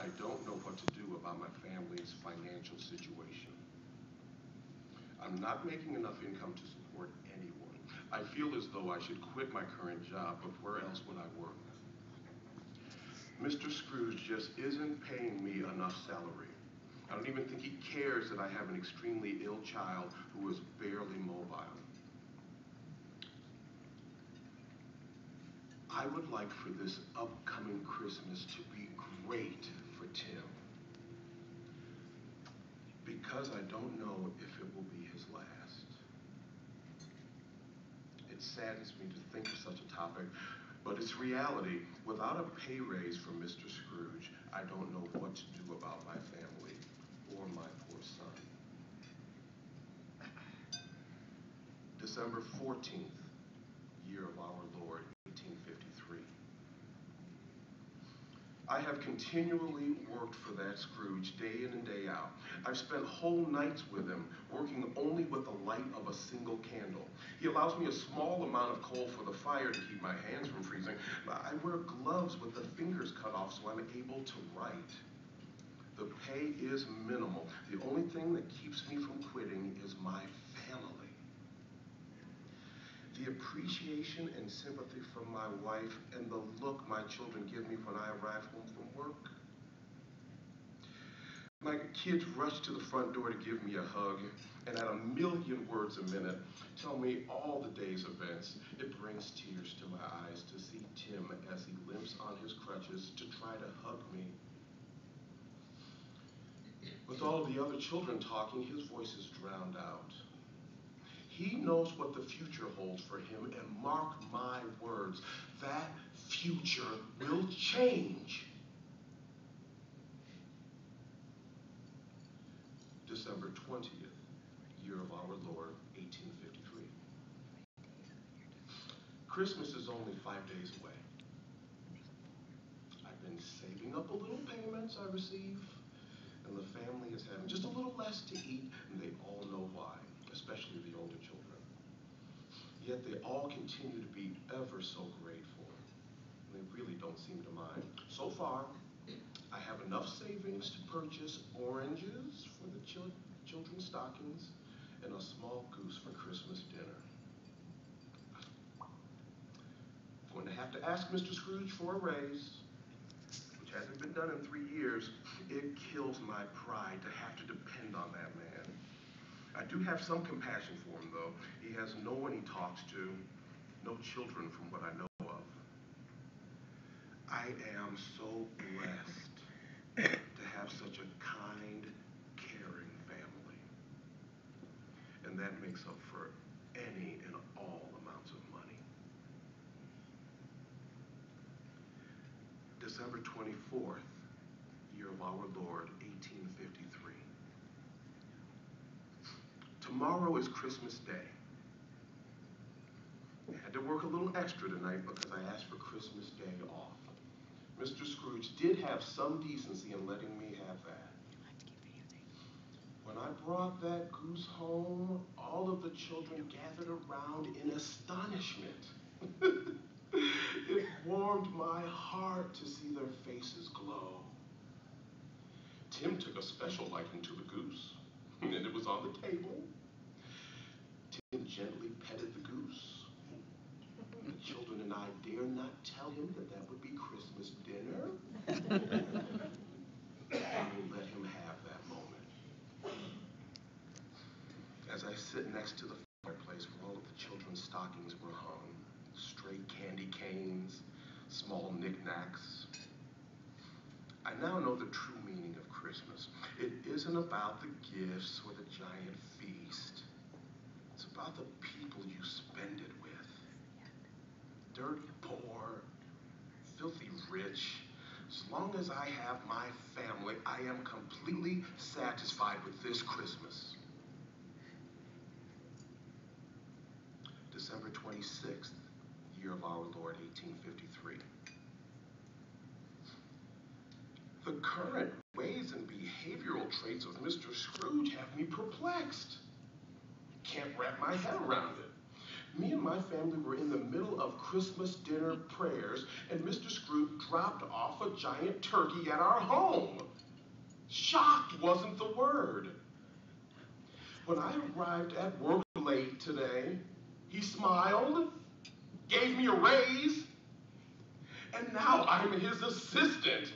I don't know what to do about my family's financial situation. I'm not making enough income to support anyone. I feel as though I should quit my current job, but where else would I work? Mr. Scrooge just isn't paying me enough salary. I don't even think he cares that I have an extremely ill child who is barely mobile. I would like for this upcoming Christmas to be great for Tim, because I don't know if it will be his last. It saddens me to think of such a topic, but it's reality. Without a pay raise from Mr. Scrooge, I don't know what to do about my family or my poor son. December 14th, year of our Lord, 1853. I have continually worked for that Scrooge day in and day out. I've spent whole nights with him, working only with the light of a single candle. He allows me a small amount of coal for the fire to keep my hands from freezing. I wear gloves with the fingers cut off so I'm able to write. The pay is minimal. The only thing that keeps me from quitting is my family. The appreciation and sympathy from my wife and the look my children give me when I arrive home from work. My kids rush to the front door to give me a hug, and at a million words a minute, tell me all the day's events. It brings tears to my eyes to see Tim as he limps on his crutches to try to hug me. With all of the other children talking, his voice is drowned out. He knows what the future holds for him, and mark my words, that future will change. December 20th, year of our Lord, 1853. Christmas is only 5 days away. I've been saving up a little payments I receive, and the family is having just a little less to eat, and they all know why, especially the older children. Yet they all continue to be ever so grateful. They really don't seem to mind. So far, I have enough savings to purchase oranges for the children's stockings and a small goose for Christmas dinner. I'm going to have to ask Mr. Scrooge for a raise, which hasn't been done in 3 years. It kills my pride to have to depend on that man. I do have some compassion for him, though. He has no one he talks to, no children from what I know of. I am so blessed to have such a kind, caring family. And that makes up for any and all amounts of money. December 24th, year of our Lord, 1853. Tomorrow is Christmas Day. I had to work a little extra tonight because I asked for Christmas Day off. Mr. Scrooge did have some decency in letting me have that. When I brought that goose home, all of the children gathered around in astonishment. It warmed my heart to see their faces glow. Tim took a special liking to the goose, and it was on the table. Tim gently petted the goose. The children and I dare not tell him that that would be Christmas dinner. And we'll let him have that moment. As I sit next to the fireplace where all of the children's stockings were hung, stray candy canes, small knickknacks, I now know the true meaning of Christmas. It isn't about the gifts or the giant feast. It's about the people you spend it with. Dirt poor, filthy rich. As long as I have my family, I am completely satisfied with this Christmas. December 26th, year of our Lord, 1853. The current ways and behavioral traits of Mr. Scrooge have me perplexed. Can't wrap my head around it. Me and my family were in the middle of Christmas dinner prayers, and Mr. Scrooge dropped off a giant turkey at our home. Shocked wasn't the word. When I arrived at work late today, he smiled, gave me a raise, and now I'm his assistant.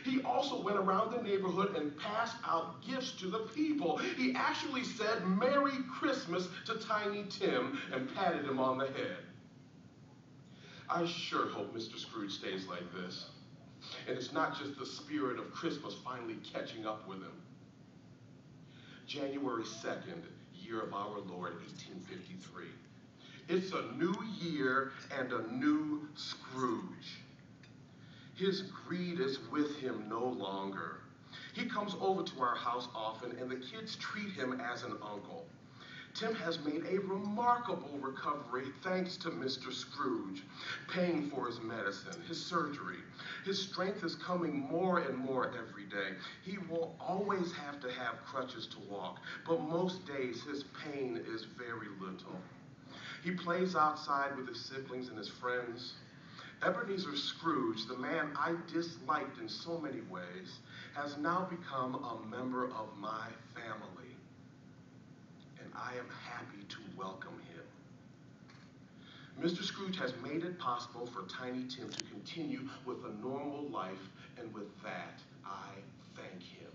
He also went around the neighborhood and passed out gifts to the people. He actually said Merry Christmas to Tiny Tim and patted him on the head. I sure hope Mr. Scrooge stays like this. And it's not just the spirit of Christmas finally catching up with him. January 2nd, year of our Lord, 1853. It's a new year and a new Scrooge. His greed is with him no longer. He comes over to our house often, and the kids treat him as an uncle. Tim has made a remarkable recovery thanks to Mr. Scrooge, paying for his medicine, his surgery. His strength is coming more and more every day. He will always have to have crutches to walk, but most days his pain is very little. He plays outside with his siblings and his friends. Ebenezer Scrooge, the man I disliked in so many ways, has now become a member of my family, and I am happy to welcome him. Mr. Scrooge has made it possible for Tiny Tim to continue with a normal life, and with that, I thank him.